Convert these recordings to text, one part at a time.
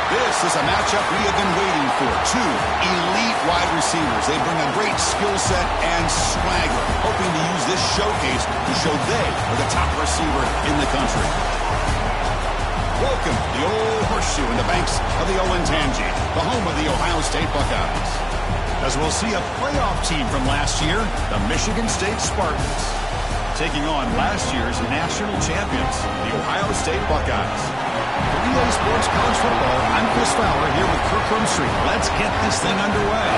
This is a matchup we have been waiting for. Two elite wide receivers. They bring a great skill set and swagger, hoping to use this showcase to show they are the top receiver in the country. Welcome to the Old Horseshoe in the banks of the Olentangy, the home of the Ohio State Buckeyes. As we'll see a playoff team from last year, the Michigan State Spartans, taking on last year's national champions, the Ohio State Buckeyes. For EA Sports College Football, I'm Chris Fowler here with Kirk Crumstreet. Let's get this thing underway.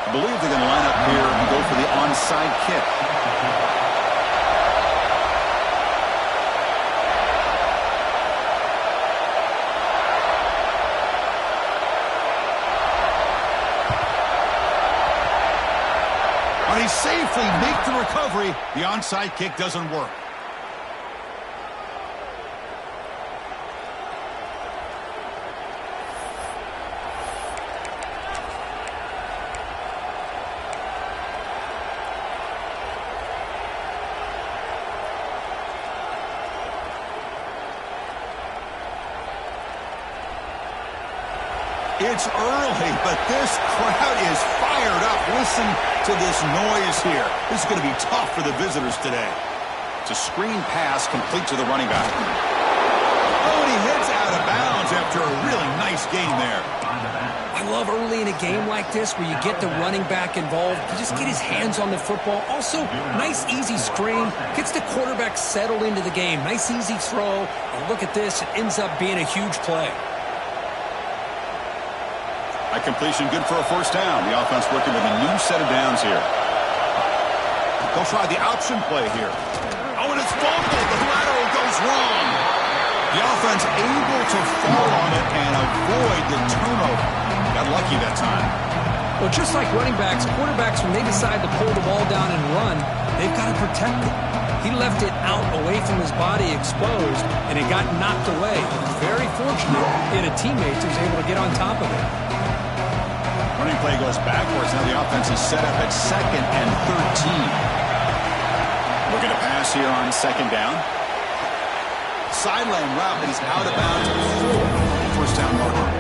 I believe they're going to line up here and go for the onside kick. But he safely makes the recovery. The onside kick doesn't work. It's early, but this crowd is fired up. Listen to this noise here. This is going to be tough for the visitors today. It's a screen pass complete to the running back. Oh, and he heads out of bounds after a really nice gain there. I love early in a game like this where you get the running back involved. You just get his hands on the football. Also, nice, easy screen. Gets the quarterback settled into the game. Nice, easy throw. And look at this. It ends up being a huge play. That completion good for a first down. The offense working with a new set of downs here. They'll try the option play here. Oh, and it's fumbled. The lateral goes wrong. The offense able to fall on it and avoid the turnover. Got lucky that time. Well, just like running backs, quarterbacks, when they decide to pull the ball down and run, they've got to protect it. He left it out away from his body exposed, and it got knocked away. Very fortunate he had a teammate who was able to get on top of it. Running play goes backwards. Now the offense is set up at 2nd and 13. Looking to pass here on 2nd down. Sideline route is out of bounds at 4. First down marker.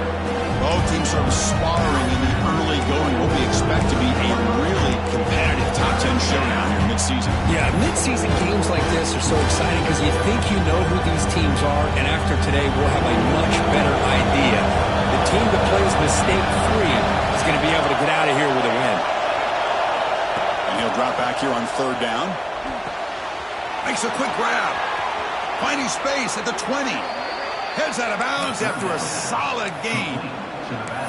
Both teams sort of sparring in the early going. What we expect to be a really competitive top 10 showdown here mid-season. Yeah, mid-season games like this are so exciting because you think you know who these teams are, and after today we'll have a much better idea. The team that plays mistake-free is going to be able to get out of here with a win. And he'll drop back here on 3rd down. Makes a quick grab. Finding space at the 20. Heads out of bounds after a solid gain.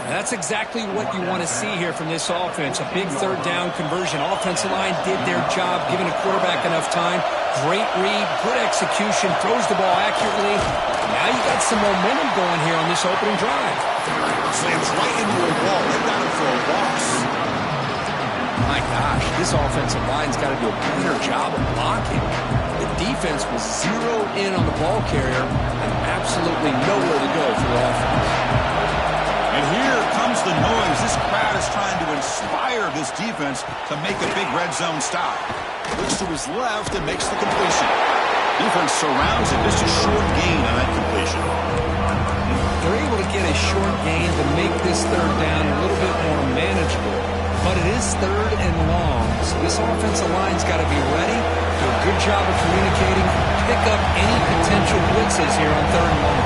That's exactly what you want to see here from this offense. A big 3rd down conversion. Offensive line did their job, giving a quarterback enough time. Great read, good execution, throws the ball accurately. Now you got some momentum going here on this opening drive. Slams right into a wall. They've got him for a loss. My gosh, this offensive line's got to do a better job of blocking. The defense was zeroed in on the ball carrier and absolutely nowhere to go for the offense. And here comes the noise. This crowd is trying to inspire this defense to make a big red zone stop. Looks to his left and makes the completion. Defense surrounds it. Just a short gain on that completion. They're able to get a short gain to make this 3rd down a little bit more manageable. But it is 3rd and long, so this offensive line's got to be ready, do a good job of communicating, pick up any potential blitzes here on 3rd and long.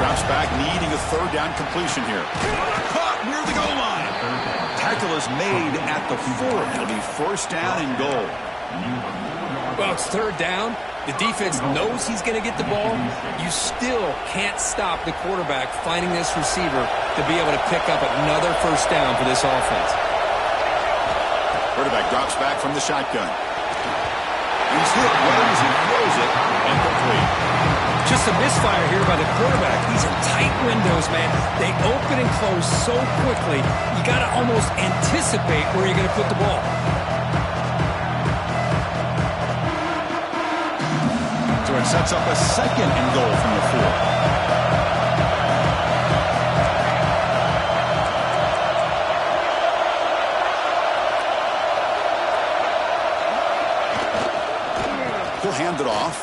Drops back, needing a 3rd down completion here. Caught near the goal line. Tackle is made at the 4. It'll be 1st down and goal. Well, it's 3rd down. The defense knows he's going to get the ball. You still can't stop the quarterback finding this receiver to be able to pick up another 1st down for this offense. Quarterback drops back from the shotgun. He's hit, runs, and throws it, incomplete. Just a misfire here by the quarterback. These are tight windows, man. They open and close so quickly, you got to almost anticipate where you're going to put the ball. So it sets up a second and goal from the 4. He'll hand it off.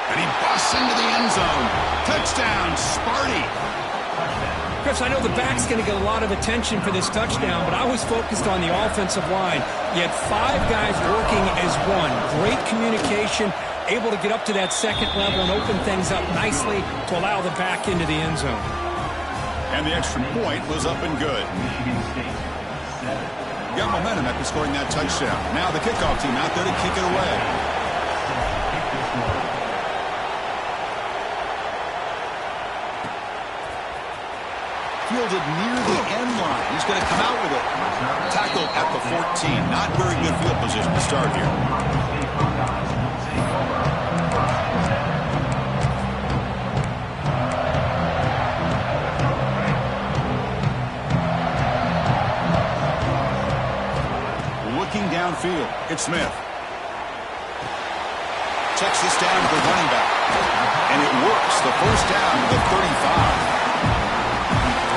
And he busts into the end zone. Touchdown, Sparty. Chris, I know the back's going to get a lot of attention for this touchdown, but I was focused on the offensive line. You had 5 guys working as one. Great communication, able to get up to that second level and open things up nicely to allow the back into the end zone. And the extra point was up and good. Got momentum after scoring that touchdown. Now the kickoff team out there to kick it away. Fielded near the end line. He's going to come out with it. Tackled at the 14. Not very good field position to start here. Looking downfield, it's Smith. Checks this down to the running back. And it works. The first down to the 35.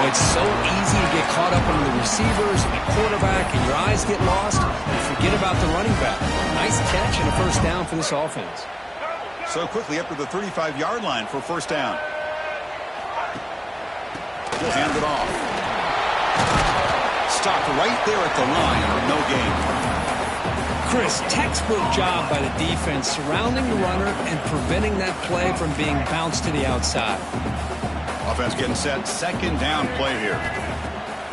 It's so easy to get caught up in the receivers and the quarterback, and your eyes get lost. You forget about the running back. Nice catch and a first down for this offense. So quickly up to the 35-yard line for first down. He'll hand it off. Stopped right there at the line for no gain. Chris, textbook job by the defense surrounding the runner and preventing that play from being bounced to the outside. Offense getting set. Second down play here.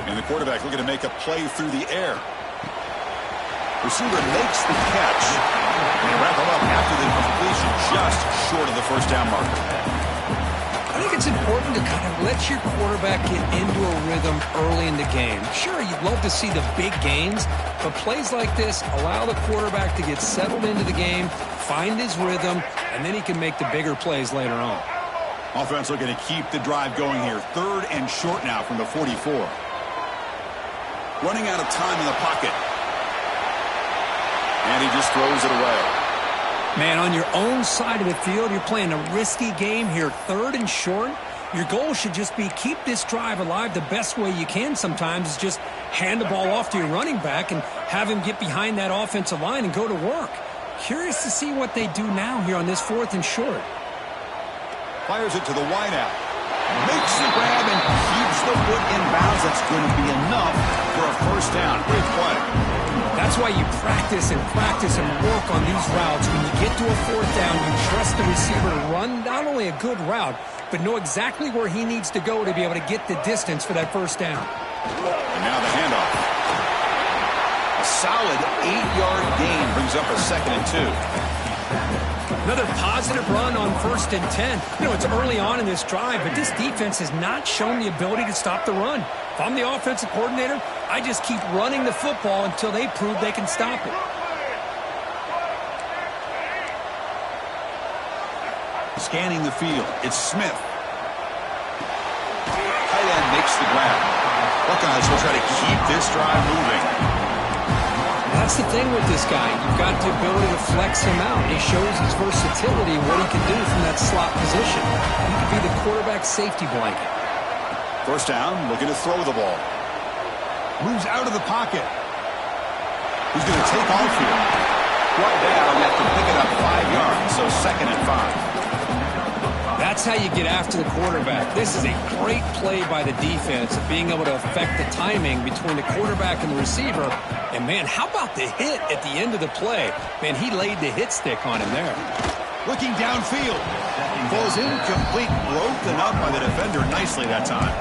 And the quarterback looking to make a play through the air. Receiver makes the catch. And they wrap him up after the completion just short of the first down marker. I think it's important to kind of let your quarterback get into a rhythm early in the game. Sure, you'd love to see the big gains, but plays like this allow the quarterback to get settled into the game, find his rhythm, and then he can make the bigger plays later on. Offense looking to keep the drive going here. Third and short now from the 44. Running out of time in the pocket. And he just throws it away. Man, on your own side of the field, you're playing a risky game here. Third and short. Your goal should just be keep this drive alive the best way you can sometimes is just hand the ball off to your running back and have him get behind that offensive line and go to work. Curious to see what they do now here on this 4th and short. Fires it to the wideout. Makes the grab and keeps the foot in bounds. That's going to be enough for a first down. Great play. That's why you practice and work on these routes. When you get to a 4th down, you trust the receiver to run not only a good route, but know exactly where he needs to go to be able to get the distance for that first down. And now the handoff. A solid 8-yard gain brings up a 2nd and 2. Another positive run on 1st and 10. You know, it's early on in this drive, but this defense has not shown the ability to stop the run. If I'm the offensive coordinator, I just keep running the football until they prove they can stop it. Scanning the field, it's Smith. Tight end makes the grab. Buckeyes will try to keep this drive moving. That's the thing with this guy. You've got the ability to flex him out. He shows his versatility, what he can do from that slot position. He could be the quarterback's safety blanket. First down, looking to throw the ball. Moves out of the pocket. He's going to take off here. Right down after picking up 5 yards, so 2nd and 5. That's how you get after the quarterback. This is a great play by the defense of being able to affect the timing between the quarterback and the receiver. And, man, how about the hit at the end of the play? Man, he laid the hit stick on him there. Looking downfield. Falls incomplete, broken up by the defender nicely that time.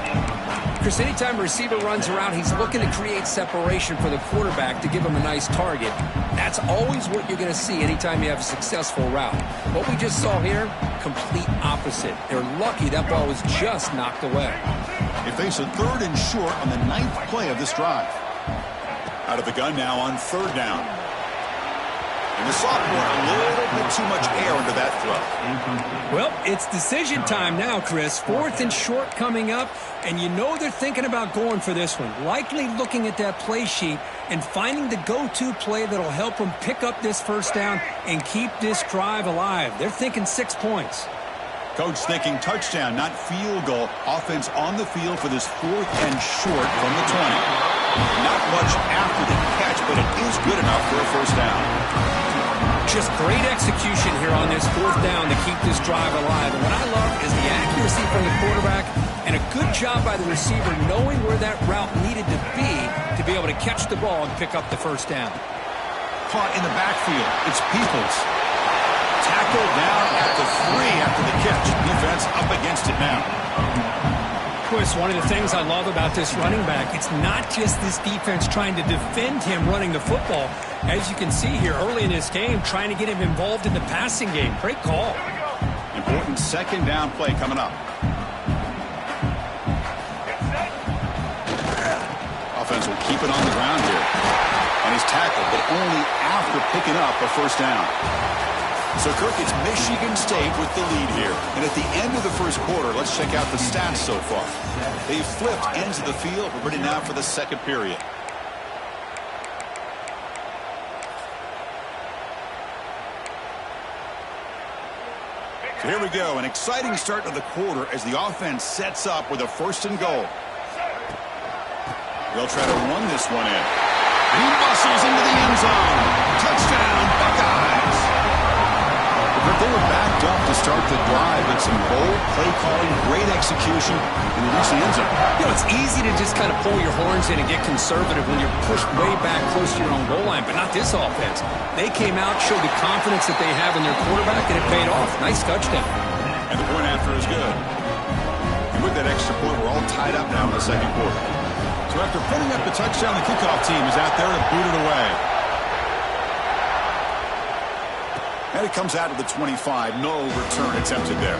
Chris, anytime a receiver runs around, he's looking to create separation for the quarterback to give him a nice target. That's always what you're going to see anytime you have a successful route. What we just saw here, complete opposite. They're lucky that ball was just knocked away. They face a 3rd and short on the 9th play of this drive. Out of the gun now on 3rd down. And the sophomore, a little bit too much air under that throw. Well, it's decision time now, Chris. 4th and short coming up, and you know they're thinking about going for this one. Likely looking at that play sheet and finding the go-to play that'll help them pick up this first down and keep this drive alive. They're thinking 6 points. Coach thinking touchdown, not field goal. Offense on the field for this 4th and short from the 20. Not much after the catch, but it is good enough for a first down. Just great execution here on this 4th down to keep this drive alive. And what I love is the accuracy from the quarterback and a good job by the receiver knowing where that route needed to be able to catch the ball and pick up the first down. Caught in the backfield. It's Peoples. Tackled down at the 3 after the catch. Defense up against it now. Chris, one of the things I love about this running back, it's not just this defense trying to defend him running the football. As you can see here early in this game, trying to get him involved in the passing game. Great call. Important second down play coming up. Offense will keep it on the ground here. And he's tackled, but only after picking up a first down. So, Kirk, it's Michigan State with the lead here. And at the end of the first quarter, let's check out the stats so far. They've flipped ends of the field. We're ready now for the second period. So here we go. An exciting start to the quarter as the offense sets up with a 1st and goal. They'll try to run this one in. He muscles into the end zone. Touchdown, Buckeyes. They were backed up to start the drive, but some bold play calling, great execution, and reach the end zone. You know, it's easy to just kind of pull your horns in and get conservative when you're pushed way back close to your own goal line, but not this offense. They came out, showed the confidence that they have in their quarterback, and it paid off. Nice touchdown. And the point after is good. And with that extra point, we're all tied up now in the second quarter. So after putting up the touchdown, the kickoff team is out there to boot it away. And it comes out of the 25. No return attempted there.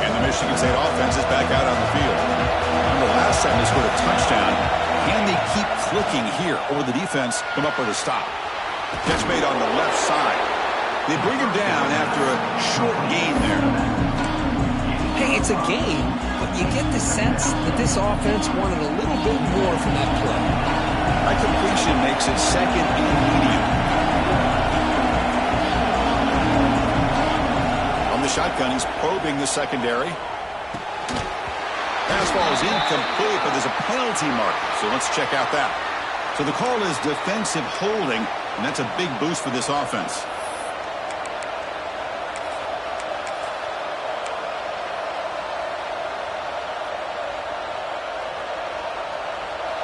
And the Michigan State offense is back out on the field. Remember last time they scored a touchdown. Can they keep clicking here, or will the defense come up with a stop? Catch made on the left side. They bring him down after a short gain there. Hey, it's a game, but you get the sense that this offense wanted a little bit more from that play. That completion makes it 2nd and medium. On the shotgun, he's probing the secondary. Fastball is incomplete, but there's a penalty marker, so let's check out that. So the call is defensive holding, and that's a big boost for this offense.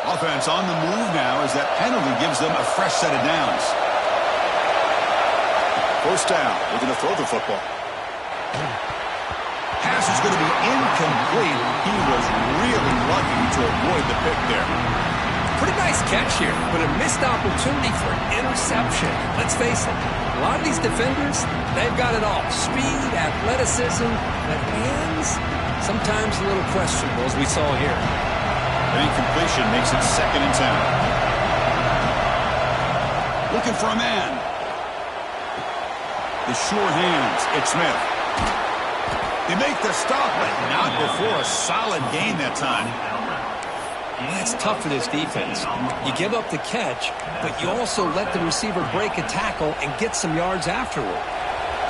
Offense on the move now as that penalty gives them a fresh set of downs. First down. They're going to throw the football. Pass is going to be incomplete. He was really lucky to avoid the pick there. Pretty nice catch here, but a missed opportunity for an interception. Let's face it, a lot of these defenders, they've got it all. Speed, athleticism, but hands, sometimes a little questionable, as we saw here. An incompletion makes it 2nd and 10. Looking for a man. The sure hands. It's Smith. They make the stop, but not before a solid gain that time. That's tough for this defense. You give up the catch, but you also let the receiver break a tackle and get some yards afterward.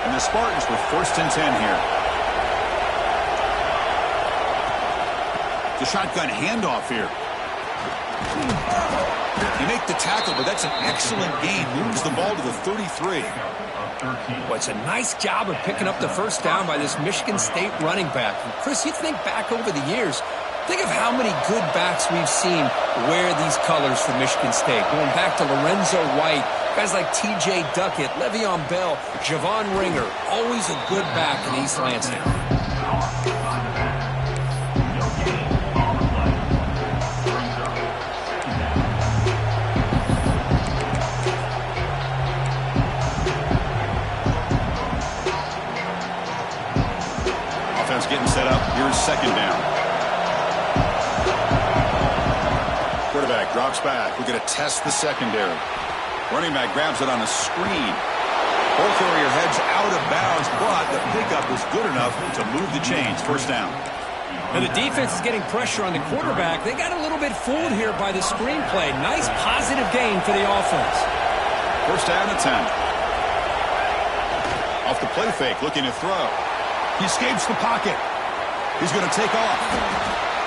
And the Spartans with 1st and 10 here. The shotgun handoff here. You make the tackle, but that's an excellent gain. Moves the ball to the 33. Well, it's a nice job of picking up the first down by this Michigan State running back. And Chris, you think back over the years, think of how many good backs we've seen wear these colors for Michigan State. Going back to Lorenzo White, guys like T.J. Duckett, Le'Veon Bell, Javon Ringer. Always a good back in East Lansing. Getting set up. Here's 2nd down. back. We're going to test the secondary. Running back grabs it on a screen. Ball carrier heads out of bounds, but the pickup is good enough to move the chains. First down. And the defense is getting pressure on the quarterback. They got a little bit fooled here by the screenplay. Nice positive gain for the offense. First down and 10. Off the play fake, looking to throw. He escapes the pocket. He's going to take off.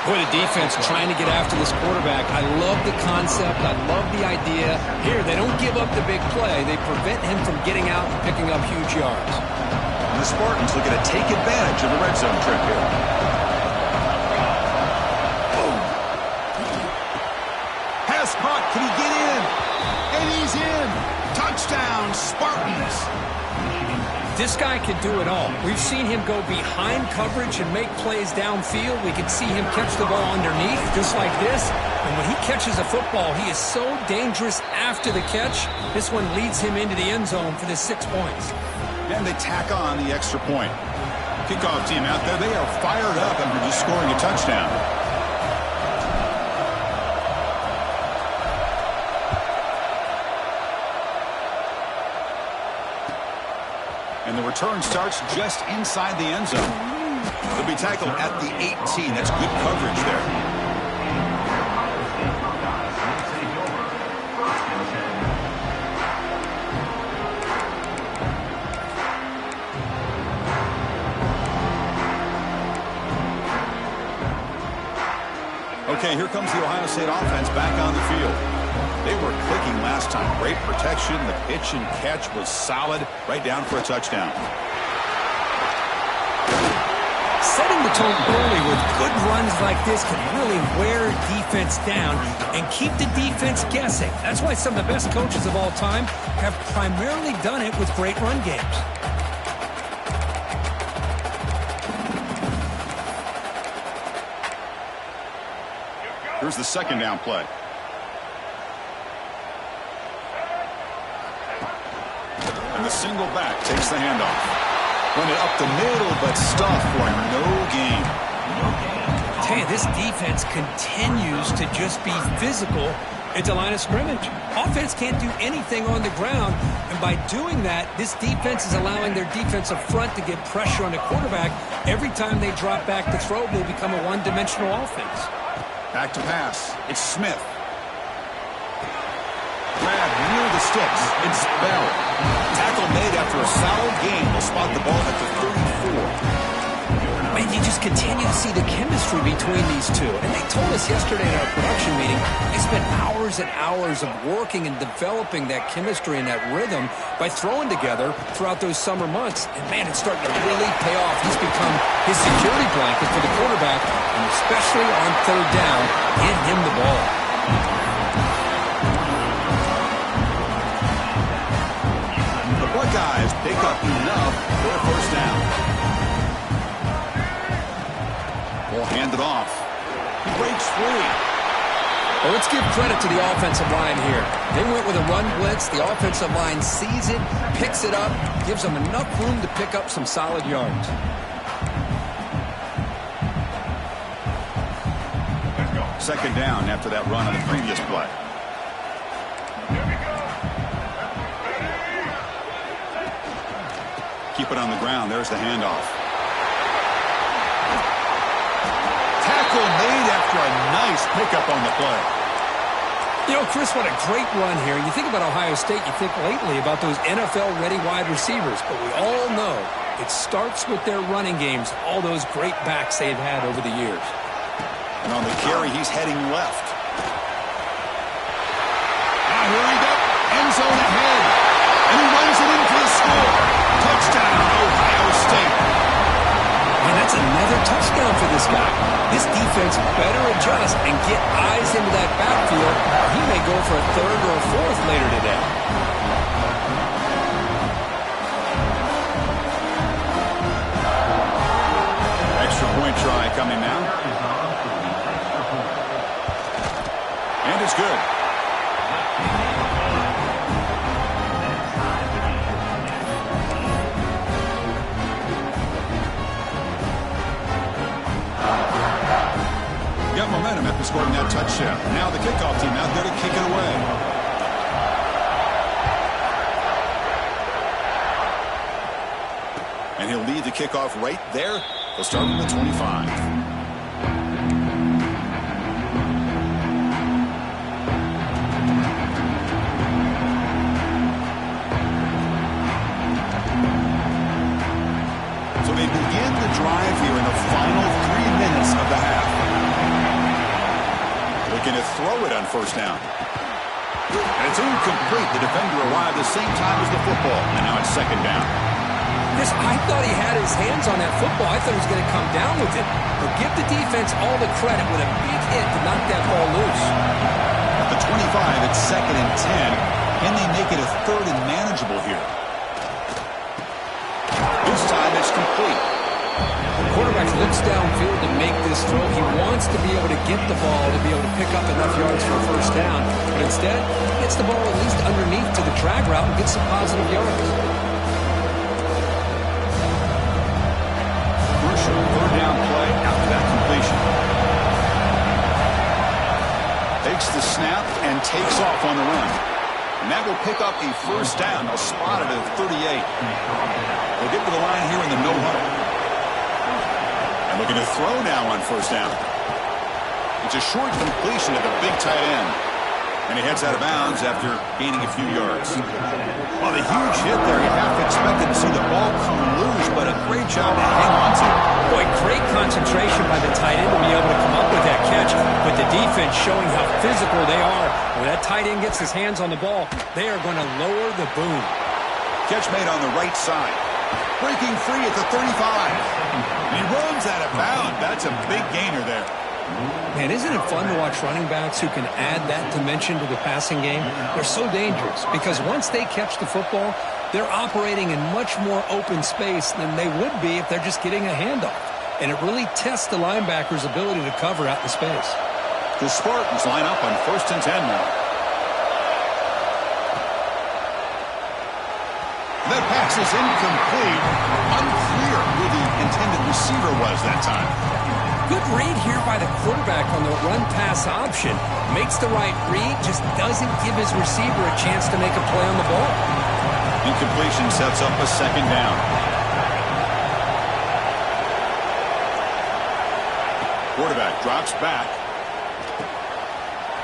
Boy, the defense trying to get after this quarterback. I love the concept. I love the idea. Here, they don't give up the big play. They prevent him from getting out and picking up huge yards. And the Spartans looking to take advantage of the red zone trip here. Boom. Pass caught. Can he get in? And he's in. Touchdown, Spartans. This guy can do it all. We've seen him go behind coverage and make plays downfield. We can see him catch the ball underneath, just like this. And when he catches a football, he is so dangerous after the catch. This one leads him into the end zone for the 6 points. And they tack on the extra point. Kickoff team out there, they are fired up after just scoring a touchdown. And the return starts just inside the end zone. They'll be tackled at the 18. That's good coverage there. Okay, here comes the Ohio State offense back on the field. They were clicking last time. Great protection. The pitch and catch was solid. Right down for a touchdown. Setting the tone early with good runs like this can really wear defense down and keep the defense guessing. That's why some of the best coaches of all time have primarily done it with great run games. Here's the second down play. And the single back takes the handoff. Run it up the middle, but stuff for no gain. I tell you, this defense continues to just be physical at the line of scrimmage. Offense can't do anything on the ground, and by doing that, this defense is allowing their defensive front to get pressure on the quarterback. Every time they drop back to throw, they become a one-dimensional offense. Back to pass. It's Smith. Grab near the sticks. It's Bell. Tackle made after a solid gain. Will spot the ball at the 34. Man, you just continue to see the chemistry between these two. And they told us yesterday in our production meeting, they spent hours and hours of working and developing that chemistry and that rhythm by throwing together throughout those summer months. And man, it's starting to really pay off. He's become his security blanket for the quarterback, and especially on third down, get him the ball. The Buckeyes pick up enough for a first down. Ball handed off. He breaks free. Well, let's give credit to the offensive line here. They went with a run blitz. The offensive line sees it, picks it up, gives them enough room to pick up some solid yards. Second down after that run on the previous play. Keep it on the ground. There's the handoff. Tackle made after a nice pickup on the play. You know, Chris, what a great run here. You think about Ohio State, you think lately about those NFL-ready wide receivers. But we all know it starts with their running games, all those great backs they've had over the years. And on the carry, he's heading left. Now hurried up, end zone ahead. And he runs it in for the score. Touchdown, Ohio State. And that's another touchdown for this guy. This defense better adjust and get eyes into that backfield. He may go for a third or a fourth later today. Extra point try coming now. And it's good. Got momentum after scoring that touchdown. Now the kickoff team out there to kick lead the kickoff right there. They'll start from the 25. So they begin the drive here in the final 3 minutes of the half. Looking to throw it on first down. And it's incomplete. The defender arrived the same time as the football. And now it's second down. Chris, I thought he had his hands on that football. I thought he was going to come down with it. But give the defense all the credit with a big hit to knock that ball loose. At the 25, it's second and 10. Can they make it a third and manageable here? This time it's complete. The quarterback looks downfield to make this throw. He wants to be able to get the ball to be able to pick up enough yards for a first down. But instead, he gets the ball at least underneath to the drag route and gets some positive yards. Third down play after that completion. Takes the snap and takes off on the run. And that will pick up a first down. They'll spot it at 38. They'll get to the line here in the no huddle. And looking to throw now on first down. It's a short completion to the big tight end. And he heads out of bounds after gaining a few yards. Well, the huge hit there. You half expected to see the ball come loose, but a great job to hang on to. Boy, great concentration by the tight end to be able to come up with that catch, with the defense showing how physical they are. When that tight end gets his hands on the ball, they are going to lower the boom. Catch made on the right side. Breaking free at the 35. And he runs out of bounds. That's a big gainer there. Man, isn't it fun to watch running backs who can add that dimension to the passing game? They're so dangerous because once they catch the football, they're operating in much more open space than they would be if they're just getting a handoff. And it really tests the linebacker's ability to cover out in space. The Spartans line up on first and 10 now. That pass is incomplete. Unclear who the intended receiver was that time. Good read here by the quarterback on the run-pass option. Makes the right read, just doesn't give his receiver a chance to make a play on the ball. Incompletion sets up a second down. Quarterback drops back.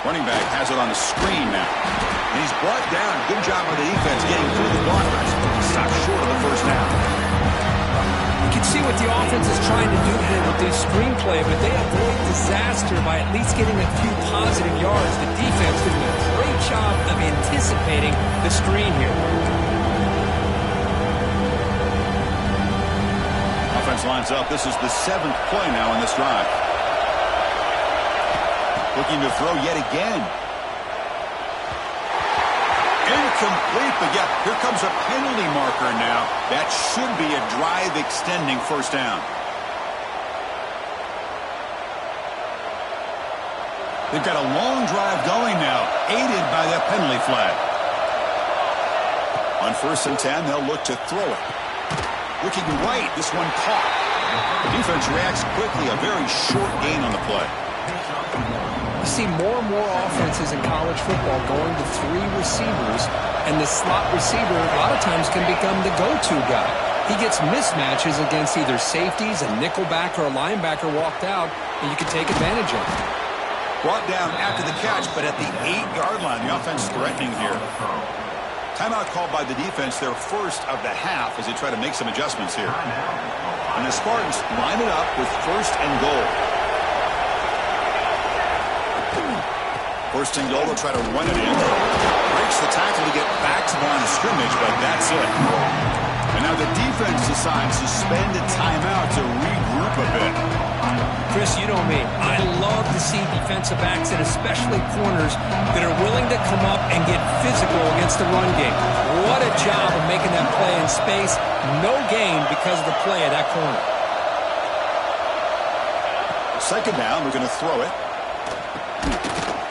Running back has it on the screen now. And he's brought down. Good job by the defense getting through the blockers. Stopped short of the first down. You can see what the offense is trying to do here with this screenplay, but they avoid disaster by at least getting a few positive yards. The defense doing a great job of anticipating the screen here. Offense lines up. This is the 7th play now in this drive. Looking to throw yet again. Incomplete, but yeah, here comes a penalty marker now. That should be a drive-extending first down. They've got a long drive going now, aided by that penalty flag. On first and 10, they'll look to throw it. Looking right, this one caught. The defense reacts quickly, a very short gain on the play. You see more and more offenses in college football going to 3 receivers, and the slot receiver a lot of times can become the go-to guy. He gets mismatches against either safeties, a nickelback, or a linebacker walked out, and you can take advantage of it. Brought down after the catch, but at the 8-yard line, the offense threatening here. Timeout called by the defense, their first of the half, as they try to make some adjustments here. And the Spartans line it up with first and goal. First and goal, they'll try to run it in. Breaks the tackle to get back to the line of scrimmage, but that's it. And now the defense decides to spend a timeout to regroup a bit. Chris, you know me. I love to see defensive backs, and especially corners, that are willing to come up and get physical against the run game. What a job of making that play in space. No gain because of the play of that corner. Second down, we're going to throw it.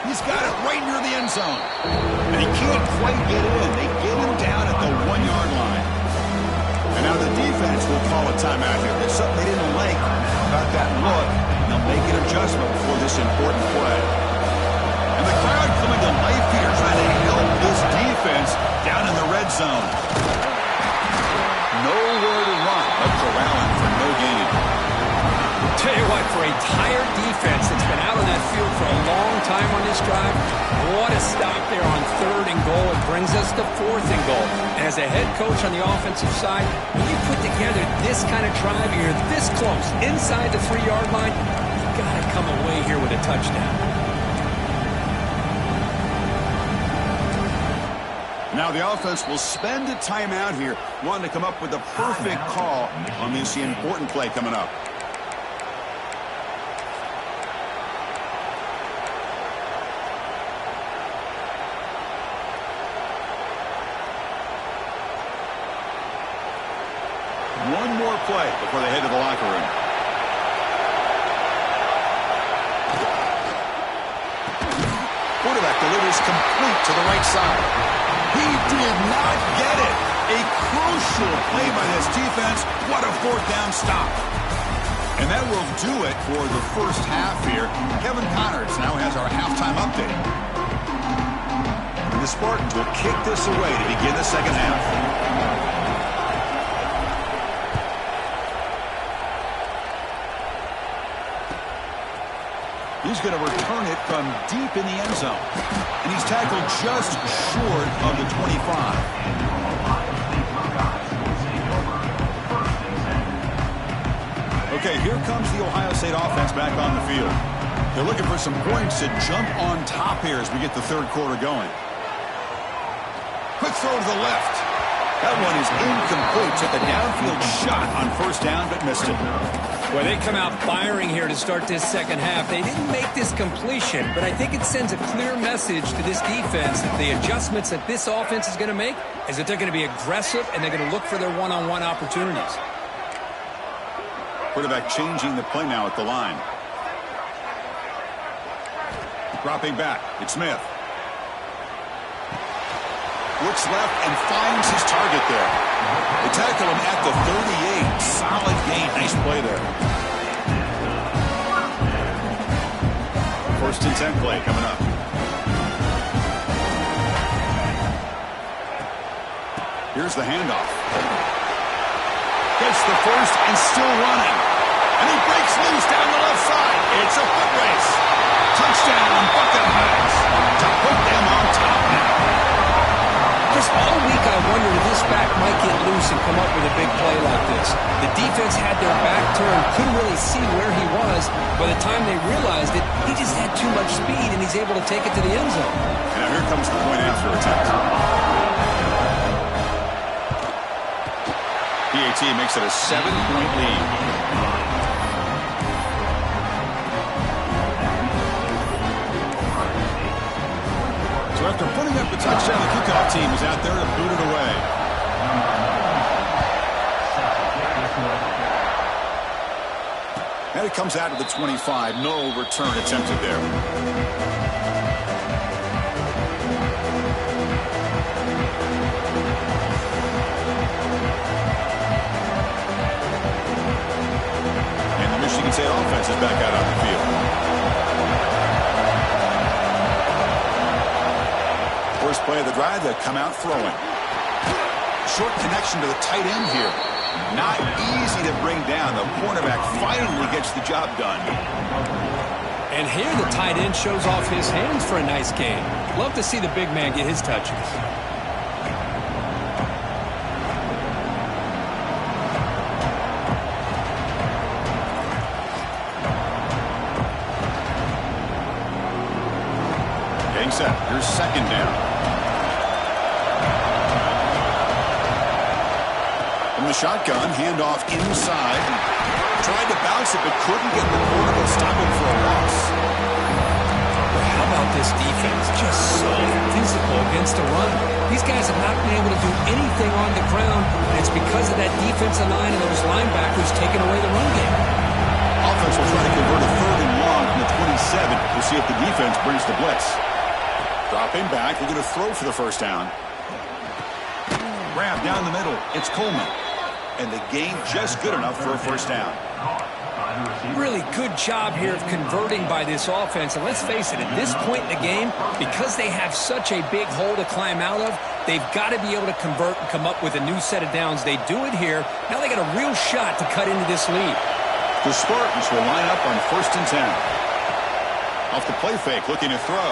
He's got it right near the end zone. And he can't quite get in. They get him down at the 1-yard line. And now the defense will call a timeout here. There's something they didn't like about that look. And they'll make an adjustment for this important play. And the crowd coming to life here, trying to help this defense down in the red zone. Nowhere to run but around For a tired defense that's been out on that field for a long time on this drive, what a stop there on 3rd and goal. It brings us to 4th and goal. And as a head coach on the offensive side, when you put together this kind of drive, you're this close, inside the 3-yard line, you've got to come away here with a touchdown. Now the offense will spend a timeout here, wanting to come up with the perfect call on this important play coming up. One more play before they head to the locker room. Quarterback delivers complete to the right side. He did not get it. A crucial play by this defense. What a 4th down stop. And that will do it for the first half here. Kevin Connors now has our halftime update. And the Spartans will kick this away to begin the second half. He's going to return it from deep in the end zone. And he's tackled just short of the 25. Okay, here comes the Ohio State offense back on the field. They're looking for some points to jump on top here as we get the 3rd quarter going. Quick throw to the left. That one is incomplete. Took a downfield shot on 1st down, but missed it. Well, they come out firing here to start this second half. They didn't make this completion, but I think it sends a clear message to this defense that the adjustments that this offense is going to make is that they're going to be aggressive and they're going to look for their one-on-one opportunities. Quarterback changing the play now at the line. Dropping back. It's Smith. Looks left and finds his target there. They tackle him at the 38. Solid gain. Nice play there. 1st and 10 play coming up. Here's the handoff. Gets the first and still running. And he breaks loose down the left side. It's a foot race. Touchdown, Buckeyes. To put them on top now. Just all week I wondered if this back might get loose and come up with a big play like this. The defense had their back turned, couldn't really see where he was. By the time they realized it, he just had too much speed, and he's able to take it to the end zone. And now here comes the point after attempt. PAT makes it a 7-point lead. So after putting up the touchdown, the kickoff team is out there to boot it away. And it comes out to the 25. No return attempted there. And the Michigan State offense is back out on the field. First play of the drive, they come out throwing. Short connection to the tight end here. Not easy to bring down. The cornerback finally gets the job done. And here the tight end shows off his hands for a nice gain. Love to see the big man get his touches. Getting set. Here's 2nd down. From the shotgun, handoff inside. Tried to bounce it, but couldn't get the corner to stop him for a loss. How about this defense? Just so physical against the run. These guys have not been able to do anything on the ground, and it's because of that defensive line and those linebackers taking away the run game. Offense will try to convert a 3rd and long from the 27 to see if the defense brings the blitz. Dropping back, we're going to throw for the 1st down. Grab down the middle. It's Coleman. And the gain just good enough for a 1st down. Really good job here of converting by this offense. And let's face it, at this point in the game, because they have such a big hole to climb out of, they've got to be able to convert and come up with a new set of downs. They do it here. Now they got a real shot to cut into this lead. The Spartans will line up on 1st and 10. Off the play fake, looking to throw.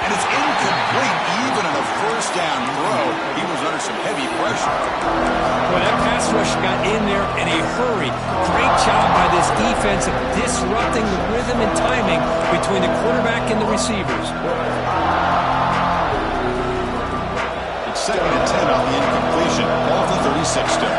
And it's incomplete, even on a 1st down throw. He was under some heavy pressure. Well, that pass rush got in there in a hurry. Great job by this defense of disrupting the rhythm and timing between the quarterback and the receivers. It's 2nd and 10 on the incompletion. Ball to 36 still.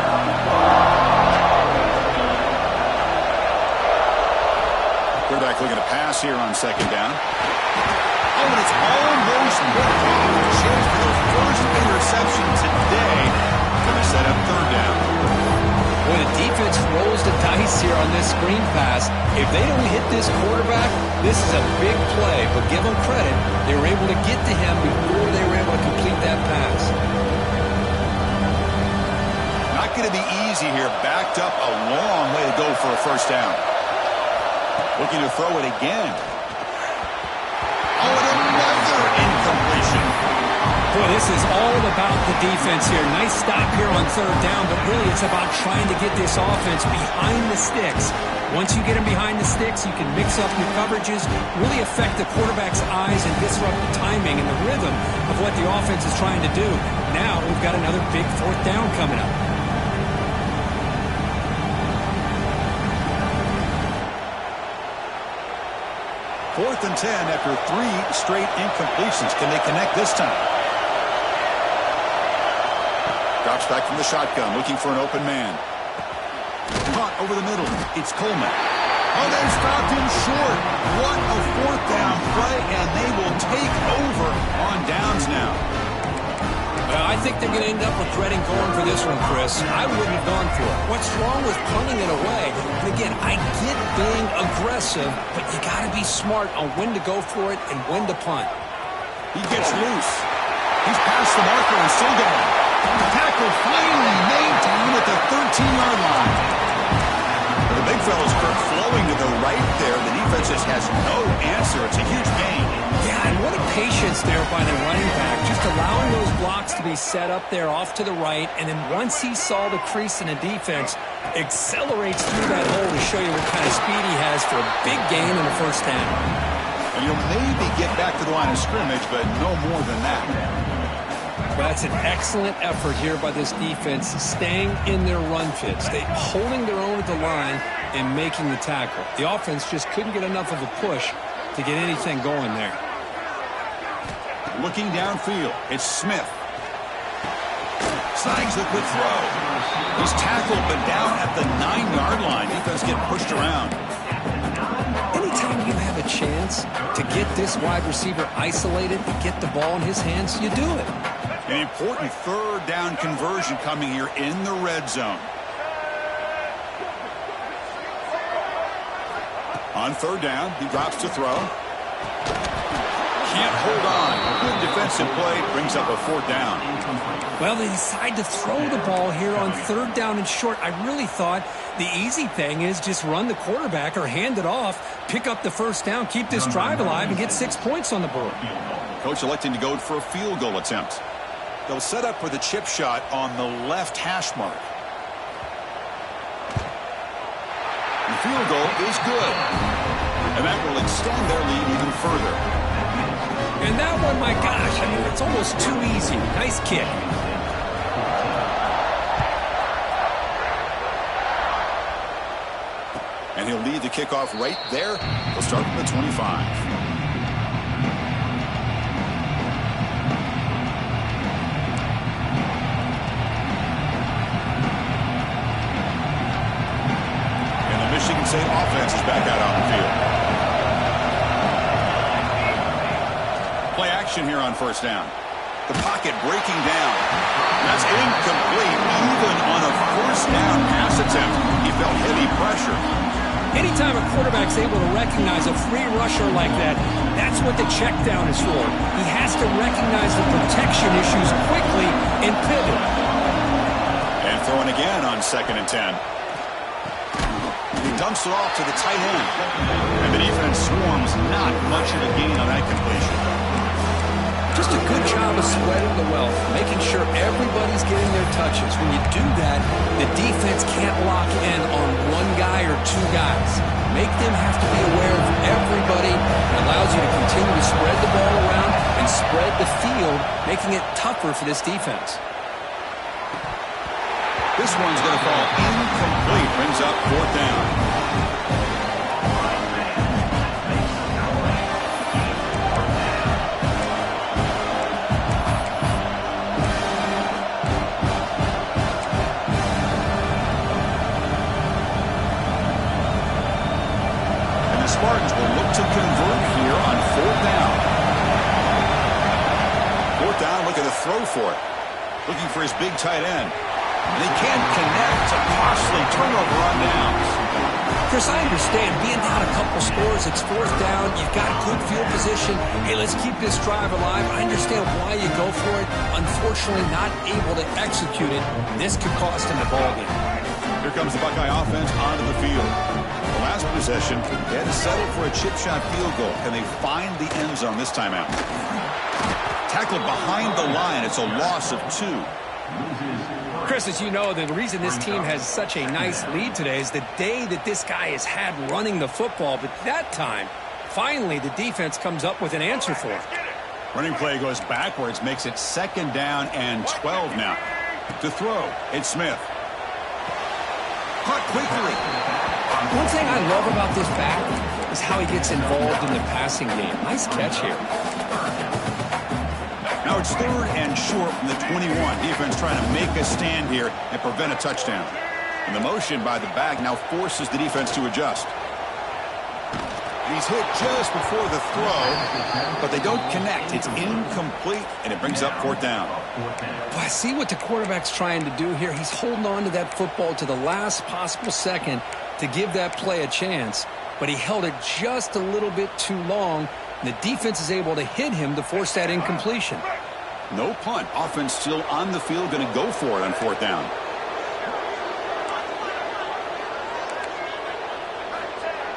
Quarterback looking to pass here on 2nd down. Oh, and it's almost picked off. A chance for their first interception today. Going to set up 3rd down. When a defense rolls the dice here on this screen pass, if they don't hit this quarterback, this is a big play. But give them credit, they were able to get to him before they were able to complete that pass. Not going to be easy here. Backed up a long way to go for a 1st down. Looking to throw it again. Oh, and another incompletion. Boy, this is all about the defense here. Nice stop here on 3rd down, but really it's about trying to get this offense behind the sticks. Once you get them behind the sticks, you can mix up your coverages, really affect the quarterback's eyes and disrupt the timing and the rhythm of what the offense is trying to do. Now we've got another big 4th down coming up. 4th and 10 after 3 straight incompletions. Can they connect this time? Drops back from the shotgun, looking for an open man. Caught over the middle. It's Coleman. Oh, they stopped him short. What a 4th down play, and they will take over on downs now. I think they're going to end up regretting going for this one, Chris. I wouldn't have gone for it. What's wrong with punting it away? And again, I get being aggressive, but you got to be smart on when to go for it and when to punt. He gets loose. He's past the marker and still going. The tackle finally made down at the 13-yard line. The big fella's flowing to the right there. The defense just has no answer. It's a huge gain. Yeah, and what a patience there by the running back. Just allowing those blocks to be set up there off to the right, and then once he saw the crease in the defense, accelerates through that hole to show you what kind of speed he has for a big gain in the 1st down. And you'll maybe get back to the line of scrimmage, but no more than that. Well, that's an excellent effort here by this defense, staying in their run fits. They holding their own at the line and making the tackle. The offense just couldn't get enough of a push to get anything going there. Looking downfield, it's Smith. Snags the quick throw. He's tackled, but down at the 9-yard line. Defense getting pushed around. Anytime you have a chance to get this wide receiver isolated and get the ball in his hands, you do it. An important 3rd down conversion coming here in the red zone. On 3rd down, he drops to throw. Can't hold on. Good defensive play brings up a 4th down. Well, they decide to throw the ball here on 3rd down and short. I really thought the easy thing is just run the quarterback or hand it off, pick up the 1st down, keep this drive alive, and get 6 points on the board. Coach electing to go for a field goal attempt. They'll set up for the chip shot on the left hash mark. The field goal is good. And that will extend their lead even further. And that one, my gosh, I mean, it's almost too easy. Nice kick. And he'll lead the kickoff right there. He'll start from the 25. Michigan State offense is back out on the field. Play action here on 1st down. The pocket breaking down. That's incomplete. Even on a 1st down pass attempt, he felt heavy pressure. Anytime a quarterback's able to recognize a free rusher like that, that's what the check down is for. He has to recognize the protection issues quickly and pivot. And throwing again on 2nd and 10. He dumps it off to the tight end. And the defense swarms, not much of a gain on that completion. Just a good job of spreading the wealth, making sure everybody's getting their extra touches. When you do that, the defense can't lock in on one guy or two guys. Make them have to be aware of everybody. It allows you to continue to spread the ball around and spread the field, making it tougher for this defense. This one's going to fall incomplete. Brings up 4th down. And the Spartans will look to convert here on 4th down. 4th down, looking to throw for it. Looking for his big tight end. And he can't connect. A costly turnover on downs. Chris, I understand being down a couple scores, it's 4th down, you've got good field position. Hey, let's keep this drive alive. I understand why you go for it. Unfortunately, not able to execute it. This could cost him the ball game. Here comes the Buckeye offense onto the field. The last possession, they had to settle for a chip shot field goal. Can they find the end zone this time out? Tackled behind the line. It's a loss of 2. Chris, as you know, the reason this team has such a nice lead today is the day that this guy has had running the football. But that time, finally, the defense comes up with an answer for it. Running play goes backwards, makes it 2nd down and 12 now. To throw, it's Smith. Caught quickly. One thing I love about this back is how he gets involved in the passing game. Nice catch here. Now it's 3rd and short from the 21. Defense trying to make a stand here and prevent a touchdown. And the motion by the back now forces the defense to adjust. He's hit just before the throw, but they don't connect. It's incomplete, and it brings up 4th down. Well, I see what the quarterback's trying to do here. He's holding on to that football to the last possible second to give that play a chance, but he held it just a little bit too long. The defense is able to hit him to force that incompletion. No punt. Offense still on the field, going to go for it on 4th down.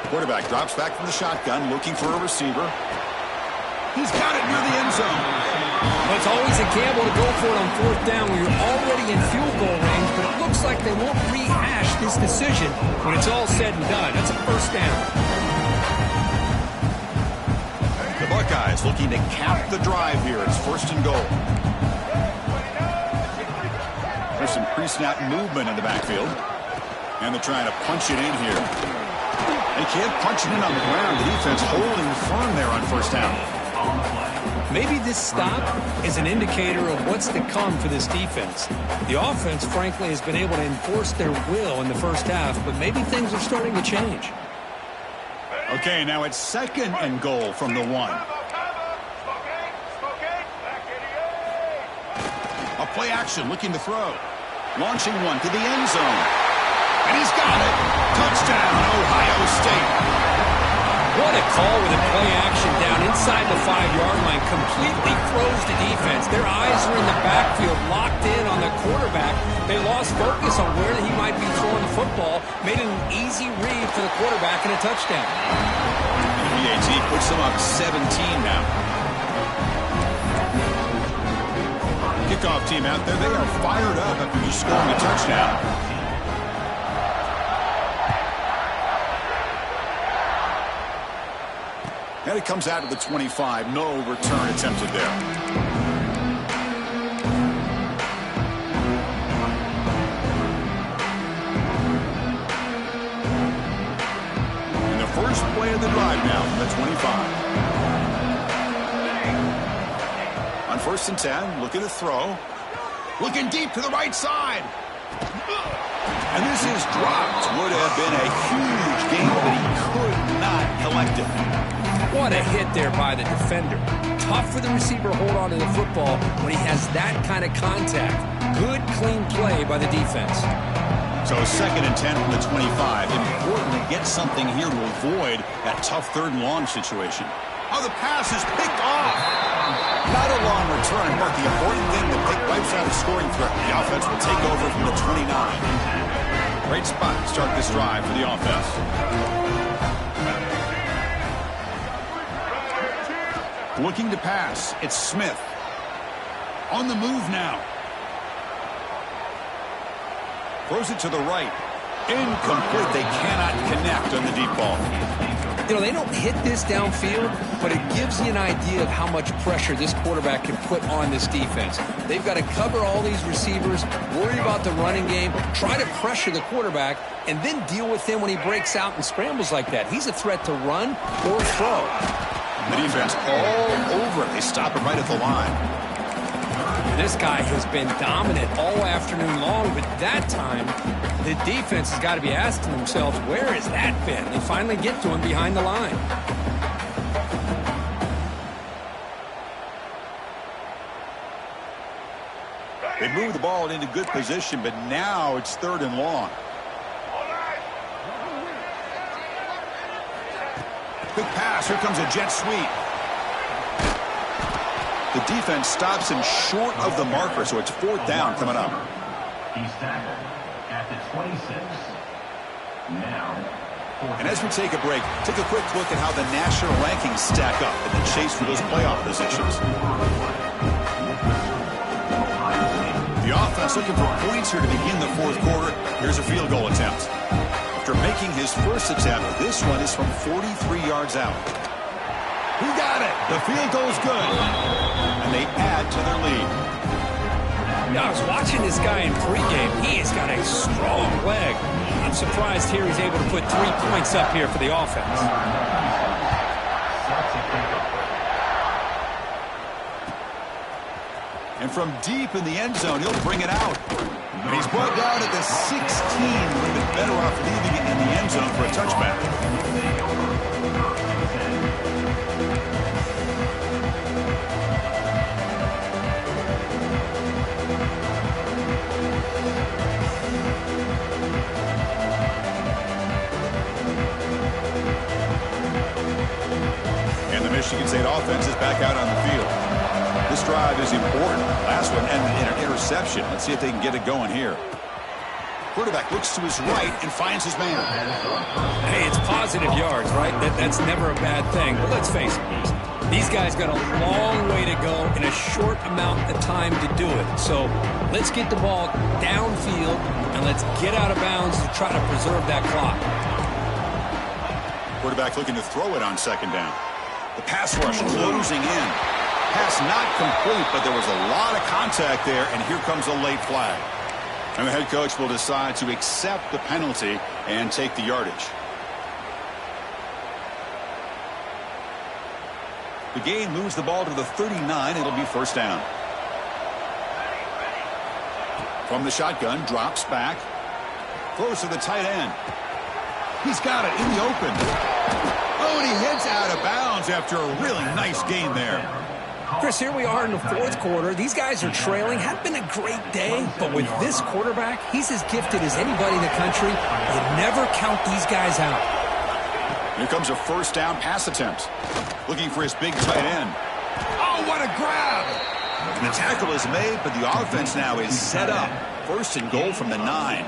Quarterback drops back from the shotgun, looking for a receiver. He's got it near the end zone. Well, it's always a gamble to go for it on 4th down when you're already in field goal range, but it looks like they won't rehash this decision when it's all said and done. That's a 1st down. Buckeyes looking to cap the drive here. It's 1st and goal. There's some pre-snap movement in the backfield. And they're trying to punch it in here. They can't punch it in on the ground. The defense holding firm there on 1st down. Maybe this stop is an indicator of what's to come for this defense. The offense, frankly, has been able to enforce their will in the 1st half, but maybe things are starting to change. Okay, now it's 2nd and goal from the 1. A play action, looking to throw. Launching one to the end zone. And he's got it. Touchdown, Ohio State. What a call with a play action down inside the 5-yard line. Completely froze the defense. Their eyes are in the backfield, locked in on the quarterback. They lost focus on where he might be throwing the football. Made it an easy read for the quarterback and a touchdown. And the PAT puts them up 17 now. Kickoff team out there. They are fired up after just scoring a touchdown. And it comes out of the 25. No return attempted there. And the first play of the drive now from the 25. On 1st and 10, looking to throw. Looking deep to the right side. And this is dropped. Would have been a huge gain, but he could not collect it. What a hit there by the defender. Tough for the receiver to hold on to the football when he has that kind of contact. Good, clean play by the defense. So 2nd and 10 from the 25. Important to get something here to avoid that tough 3rd and long situation. Oh, the pass is picked off. Not a long return, but the important thing to pick wipes out a scoring threat. The offense will take over from the 29. Great spot to start this drive for the offense. Looking to pass. It's Smith. On the move now. Throws it to the right. Incomplete. They cannot connect on the deep ball. You know, they don't hit this downfield, but it gives you an idea of how much pressure this quarterback can put on this defense. They've got to cover all these receivers, worry about the running game, try to pressure the quarterback, and then deal with him when he breaks out and scrambles like that. He's a threat to run or throw. The defense all over it. They stop it right at the line. This guy has been dominant all afternoon long, but that time, the defense has got to be asking themselves, where has that been? They finally get to him behind the line. They move the ball into good position, but now it's 3rd and long. Quick pass. Here comes a jet sweep. The defense stops him short of the marker, so it's 4th down coming up. He's tackled at the 26. Now, and as we take a break, take a quick look at how the national rankings stack up in the chase for those playoff positions. The offense looking for points here to begin the 4th quarter. Here's a field goal attempt. After making his first attempt, this one is from 43 yards out. Who got it? The field goal's good. And they add to their lead. Now, I was watching this guy in pregame. He has got a strong leg. I'm surprised here he's able to put 3 points up here for the offense. And from deep in the end zone, he'll bring it out. And he's brought down at the 16. Would have been better off leaving it in the end zone for a touchback. Michigan State offense is back out on the field. This drive is important. Last one ended in an interception. Let's see if they can get it going here. Quarterback looks to his right and finds his man. Hey, it's positive yards, right? That's never a bad thing. But let's face it, these guys got a long way to go in a short amount of time to do it. So let's get the ball downfield and let's get out of bounds to try to preserve that clock. Quarterback looking to throw it on 2nd down. The pass rush closing in. Pass not complete, but there was a lot of contact there, and here comes a late flag. And the head coach will decide to accept the penalty and take the yardage. The game moves the ball to the 39. It'll be 1st down. From the shotgun, drops back. Throws to the tight end. He's got it in the open. Oh, and he heads out of bounds after a really nice gain there. Chris, here we are in the 4th quarter. These guys are trailing. Had been a great day, but with this quarterback, he's as gifted as anybody in the country. You never count these guys out. Here comes a 1st down pass attempt. Looking for his big tight end. Oh, what a grab! And the tackle is made, but the offense now is set up. 1st and goal from the 9.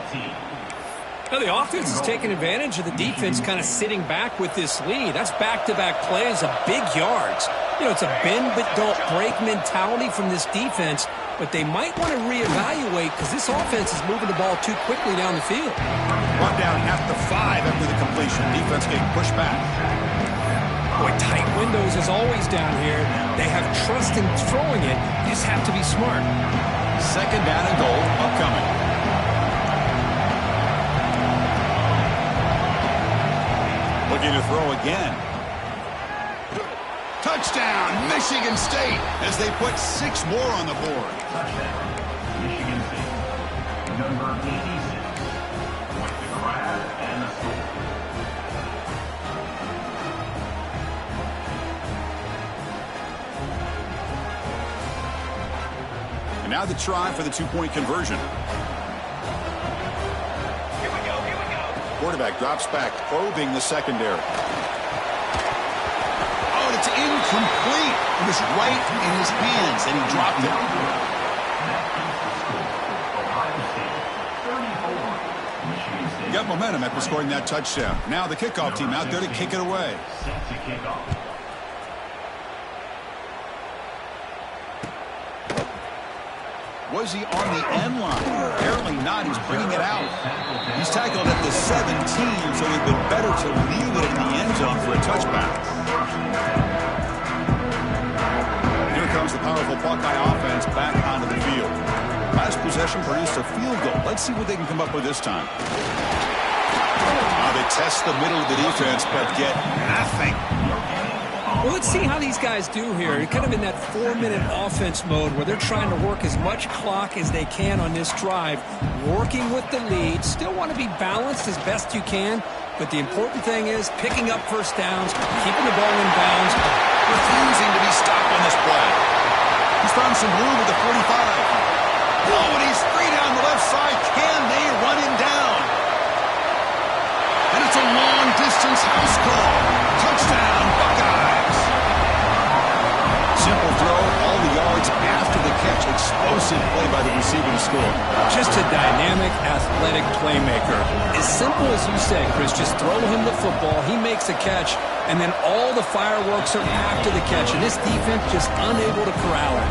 Now the offense is taking advantage of the defense kind of sitting back with this lead. That's back-to-back plays of big yards. You know, it's a bend but don't break mentality from this defense, but they might want to reevaluate because this offense is moving the ball too quickly down the field. Run down at the 5 after the completion. Defense getting pushed back. Boy, tight windows as always down here. They have trust in throwing it. You just have to be smart. 2nd down and goal upcoming. Looking to throw again. Touchdown, Michigan State, as they put 6 more on the board. touchdown, Michigan State. Number 86 with the grab and the score. And now the try for the 2-point conversion. Quarterback drops back, probing the secondary. Oh, and it's incomplete. It was right in his hands, and he dropped it. He got momentum after scoring that touchdown. Now the kickoff team out there to kick it away. Set to kick off. Was he on the end line? Apparently not. He's bringing it out. He's tackled at the 17, so it would have been better to leave it in the end zone for a touchback. Here comes the powerful Buckeye offense back onto the field. Last possession produced a field goal. Let's see what they can come up with this time. They test the middle of the defense, but get nothing. Well, let's see how these guys do here. You're kind of in that 4-minute offense mode where they're trying to work as much clock as they can on this drive, working with the lead. Still want to be balanced as best you can, but the important thing is picking up first downs, keeping the ball in bounds, refusing to be stopped on this play. He's found some room at the 45. Oh, and he's free down the left side. Can they run him down? And it's a long-distance house call. Touchdown, Buckeyes. Simple throw, all the yards after the catch. Explosive play by the receiver to score. Just a dynamic, athletic playmaker. As simple as you said, Chris, just throw him the football, he makes a catch, and then all the fireworks are after the catch, and this defense just unable to corral it.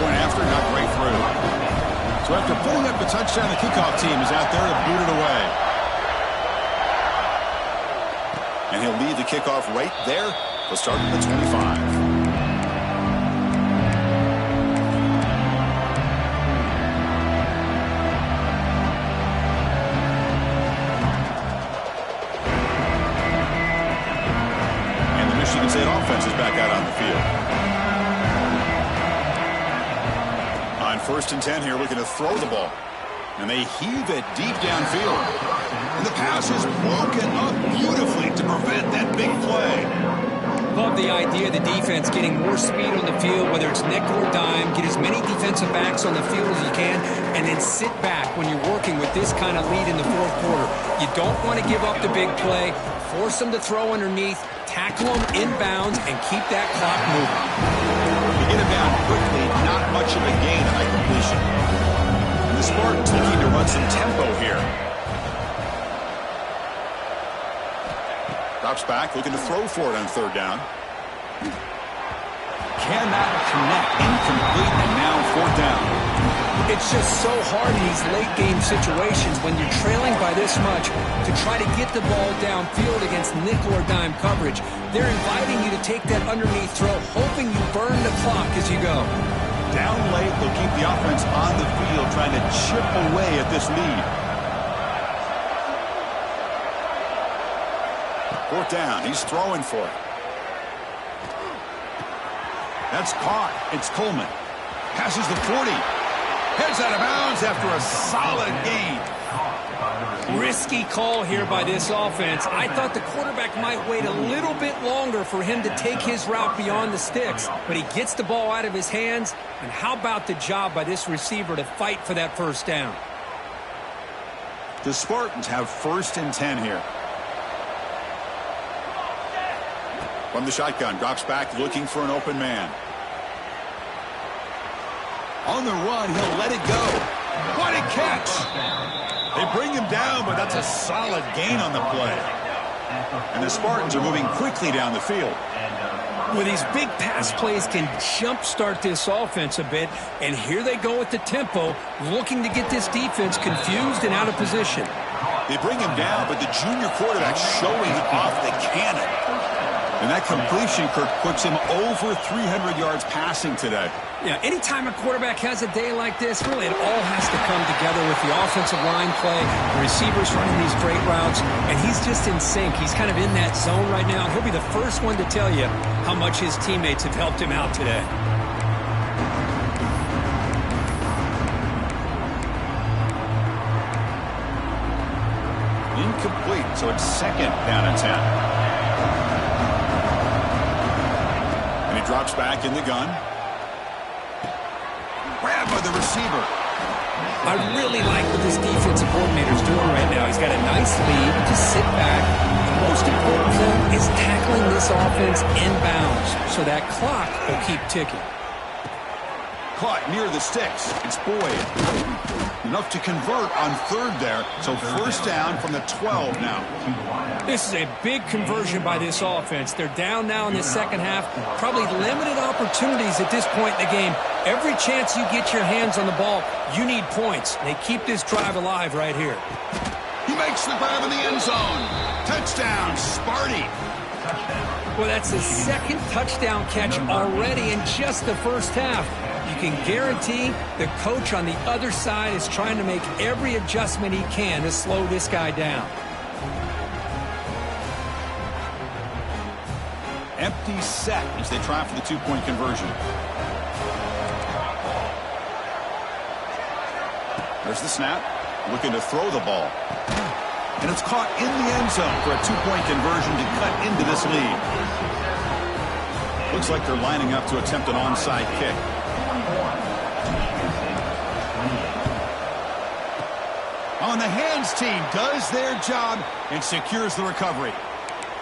Point after, got right through. So after putting up the touchdown, the kickoff team is out there to boot it away. And he'll lead the kickoff right there. He'll start at the 25. And the Michigan State offense is back out on the field. On 1st and 10 here, looking to throw the ball. And they heave it deep downfield. And the pass is broken up beautifully to prevent that big play. Love the idea of the defense getting more speed on the field, whether it's nickel or dime, get as many defensive backs on the field as you can, and then sit back when you're working with this kind of lead in the 4th quarter. You don't want to give up the big play, force them to throw underneath, tackle them inbounds, and keep that clock moving. You get him down quickly, not much of a gain on that completion. The Spartans looking to run some tempo here. Drops back, looking to throw for it on 3rd down. Cannot connect, incomplete, and now 4th down. It's just so hard in these late-game situations when you're trailing by this much to try to get the ball downfield against nickel or dime coverage. They're inviting you to take that underneath throw, hoping you burn the clock as you go. Down late, they'll keep the offense on the field, trying to chip away at this lead. 4th down, he's throwing for it. That's caught. It's Coleman. Passes the 40. Heads out of bounds after a solid gain. Risky call here by this offense. I thought the quarterback might wait a little bit longer for him to take his route beyond the sticks, but he gets the ball out of his hands, and how about the job by this receiver to fight for that 1st down? The Spartans have 1st and 10 here. From the shotgun, drops back looking for an open man. On the run, he'll let it go. What a catch! They bring him down, but that's a solid gain on the play. And the Spartans are moving quickly down the field. Well, these big pass plays can jumpstart this offense a bit, and here they go with the tempo, looking to get this defense confused and out of position. They bring him down, but the junior quarterback showing off the cannon. And that completion, Kirk, puts him over 300 yards passing today. Yeah, anytime a quarterback has a day like this, really it all has to come together with the offensive line play, the receivers running these great routes, and he's just in sync. He's kind of in that zone right now. He'll be the first one to tell you how much his teammates have helped him out today. Incomplete, so it's 2nd down and 10. Drops back in the gun. Grabbed by the receiver. I really like what this defensive coordinator's doing right now. He's got a nice lead to sit back. The most important thing is tackling this offense inbounds so that clock will keep ticking. Caught near the sticks. It's Boyd. Enough to convert on third there. So first down from the 12 now. This is a big conversion by this offense. They're down now in the second half. Probably limited opportunities at this point in the game. Every chance you get your hands on the ball, you need points. They keep this drive alive right here. He makes the grab in the end zone. Touchdown, Sparty. Well, that's the second touchdown catch already in just the first half. You can guarantee the coach on the other side is trying to make every adjustment he can to slow this guy down. Empty set as they try for the two-point conversion. There's the snap. Looking to throw the ball. And it's caught in the end zone for a two-point conversion to cut into this lead. Looks like they're lining up to attempt an onside kick. On the hands team does their job and secures the recovery.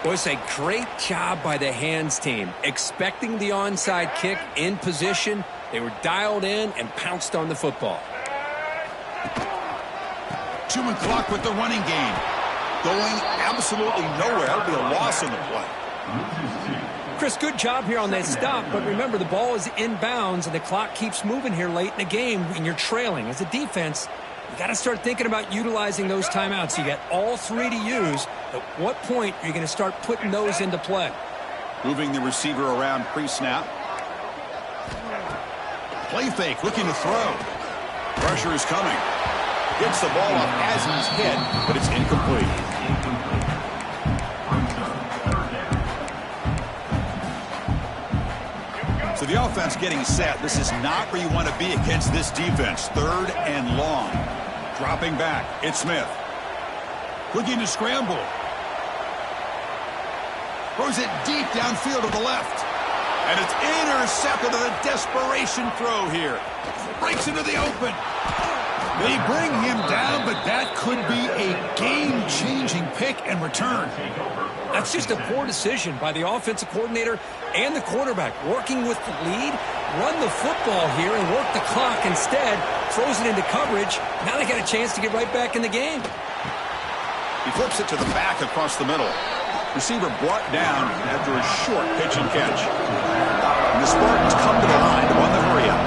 Well, it's a great job by the hands team. Expecting the onside kick in position, they were dialed in and pounced on the football. Chewing clock with the running game. Going absolutely nowhere. That'll be a loss in the play. Chris, good job here on that stop, but remember the ball is inbounds and the clock keeps moving here late in the game and you're trailing. As a defense, you got to start thinking about utilizing those timeouts. You got all three to use. At what point are you going to start putting those into play? Moving the receiver around pre-snap. Play fake, looking to throw. Pressure is coming. Gets the ball off as he's hit, but it's incomplete. So the offense getting set. This is not where you want to be against this defense. Third and long. Dropping back. It's Smith. Looking to scramble. Throws it deep downfield to the left. And it's intercepted on a desperation throw here. Breaks into the open. They bring him down, but that could be a game-changing pick and return. That's just a poor decision by the offensive coordinator and the quarterback. Working with the lead, run the football here and work the clock instead. Throws it into coverage. Now they got a chance to get right back in the game. He flips it to the back across the middle. Receiver brought down after a short pitch and catch. And the Spartans come to the line to run the hurry-up.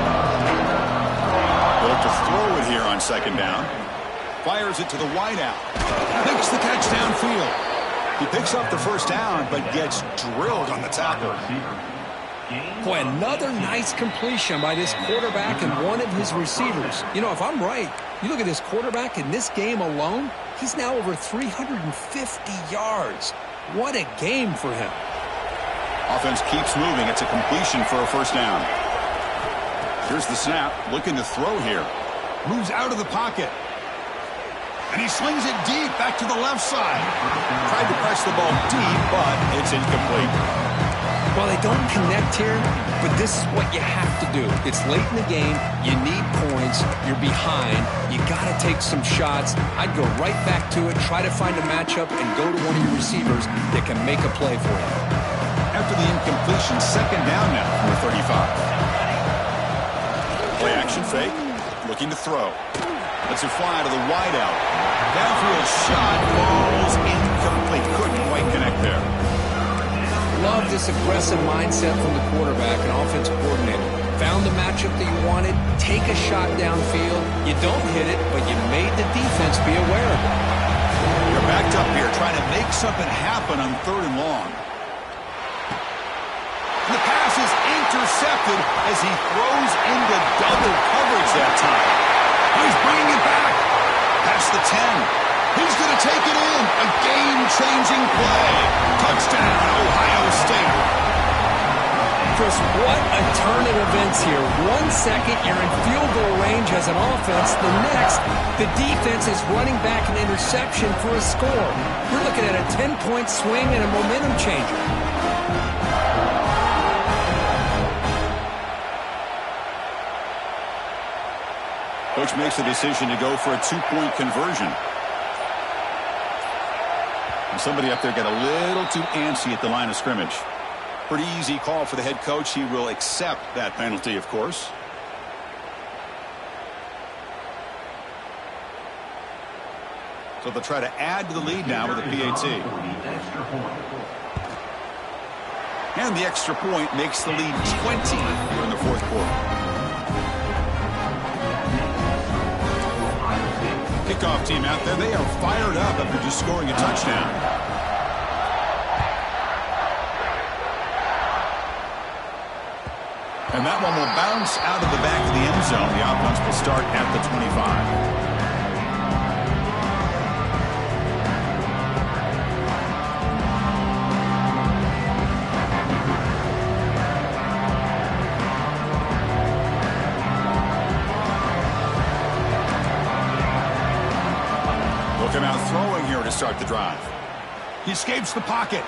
They'll look to throw it here on second down. Fires it to the wideout. Makes the catch downfield. He picks up the first down, but gets drilled on the tackle. Boy, another nice completion by this quarterback and one of his receivers. You know, if I'm right, you look at this quarterback in this game alone, he's now over 350 yards. What a game for him. Offense keeps moving. It's a completion for a first down. Here's the snap. Looking to throw here. Moves out of the pocket. And he slings it deep back to the left side. Tried to press the ball deep, but it's incomplete. Well, they don't connect here, but this is what you have to do. It's late in the game. You need points. You're behind. You got to take some shots. I'd go right back to it, try to find a matchup, and go to one of your receivers that can make a play for you. After the incompletion, second down now from the 35. Play action fake. Looking to throw. Lets it fly to the wideout. Downfield shot falls incomplete. Couldn't quite connect there. Love this aggressive mindset from the quarterback and offensive coordinator. Found the matchup that you wanted. Take a shot downfield. You don't hit it, but you made the defense be aware of it. You're backed up here trying to make something happen on third and long. The pass is intercepted as he throws into double coverage that time. He's bringing it back. Past the 10. He's going to take it in. A game-changing play. Touchdown, Ohio State. Chris, what a turn of events here. 1 second, you're in field goal range as an offense. The next, the defense is running back an interception for a score. You're looking at a 10-point swing and a momentum changer. Coach makes a decision to go for a two-point conversion. And somebody up there got a little too antsy at the line of scrimmage. Pretty easy call for the head coach. He will accept that penalty, of course. So they'll try to add to the lead now with a PAT. And the extra point makes the lead 20 here in the fourth quarter. Kickoff team out there, they are fired up after just scoring a touchdown. And that one will bounce out of the back of the end zone. The offense will start at the 25. Looking out throwing here to start the drive. He escapes the pocket.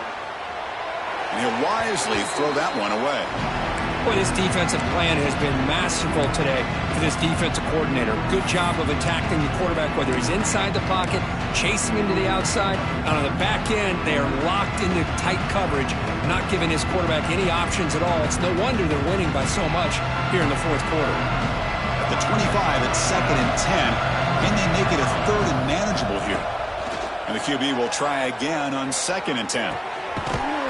And he'll wisely throw that one away. Boy, this defensive plan has been masterful today for this defensive coordinator. Good job of attacking the quarterback, whether he's inside the pocket, chasing him to the outside. And on the back end, they are locked into tight coverage, not giving his quarterback any options at all. It's no wonder they're winning by so much here in the fourth quarter. At the 25, it's 2nd and 10. Can they make it a 3rd and manageable here? And the QB will try again on 2nd and 10.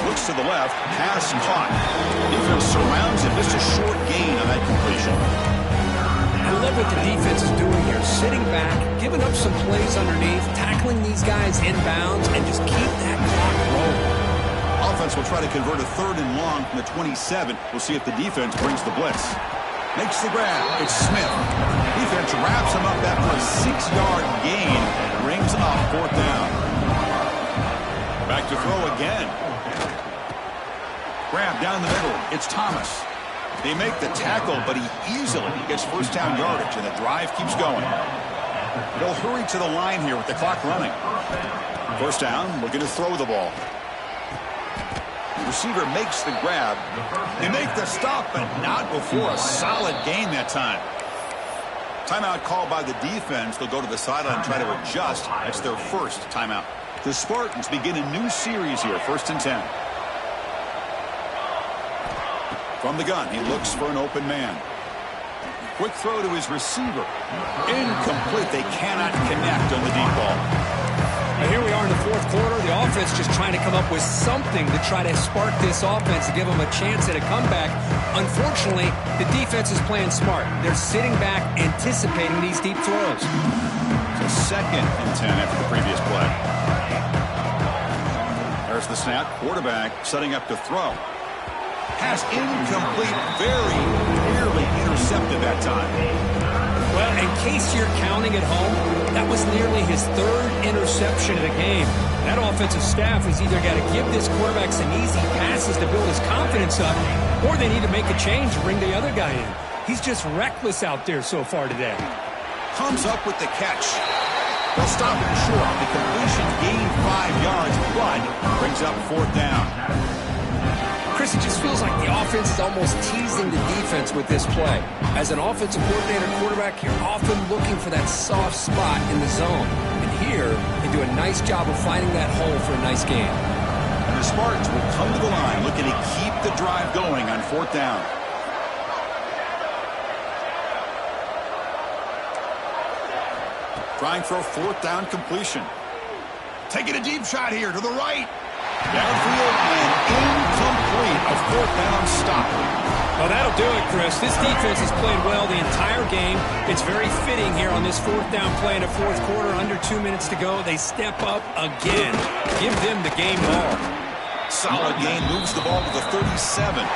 Looks to the left, pass caught. Defense surrounds him, just a short gain on that completion. I love what the defense is doing here, sitting back, giving up some plays underneath, tackling these guys inbounds, and just keep that clock rolling. Offense will try to convert a 3rd and long from the 27. We'll see if the defense brings the blitz. Makes the grab. It's Smith. Defense wraps him up after a 6-yard gain. Brings up 4th down. Back to throw again. Grab down the middle. It's Thomas. They make the tackle, but he easily gets 1st down yardage, and the drive keeps going. They'll hurry to the line here with the clock running. 1st down, looking to throw the ball. Receiver makes the grab. They make the stop, but not before a solid gain that time. Timeout called by the defense. They'll go to the sideline and try to adjust. That's their 1st timeout. The Spartans begin a new series here, 1st and 10. From the gun, he looks for an open man. Quick throw to his receiver. Incomplete. They cannot connect on the deep ball. Now here we are in the fourth quarter. The offense just trying to come up with something to try to spark this offense to give them a chance at a comeback. Unfortunately, the defense is playing smart. They're sitting back, anticipating these deep throws. It's 2nd and 10 after the previous play. There's the snap. Quarterback setting up to throw. Pass incomplete, very nearly intercepted that time. Well, in case you're counting at home, that was nearly his 3rd interception of the game. That offensive staff has either got to give this quarterback some easy passes to build his confidence up, or they need to make a change and bring the other guy in. He's just reckless out there so far today. Comes up with the catch. They'll stop him short. The completion gained 5 yards, but brings up 4th down. Chris, it just feels like the offense is almost teasing the defense with this play. As an offensive coordinator quarterback, you're often looking for that soft spot in the zone. And here, they do a nice job of finding that hole for a nice gain. And the Spartans will come to the line looking to keep the drive going on 4th down. Trying for a 4th down completion. Taking a deep shot here to the right. Downfield and incomplete. A 4th down stop. Well, that'll do it, Chris. This defense has played well the entire game. It's very fitting here on this 4th down play in the fourth quarter. Under 2 minutes to go. They step up again. Give them the game ball. Solid gain. Moves the ball to the 37.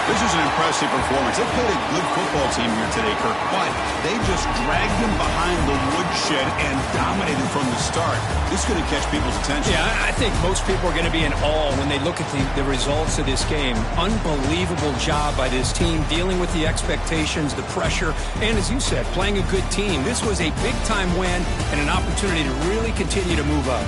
This is an impressive performance. They played a good football team here today, Kirk, but they just dragged them behind the woodshed and dominated from the start. This is going to catch people's attention. Yeah, I think most people are going to be in awe when they look at the results of this game. Unbelievable job by this team, dealing with the expectations, the pressure, and as you said, playing a good team. This was a big-time win and an opportunity to really continue to move up.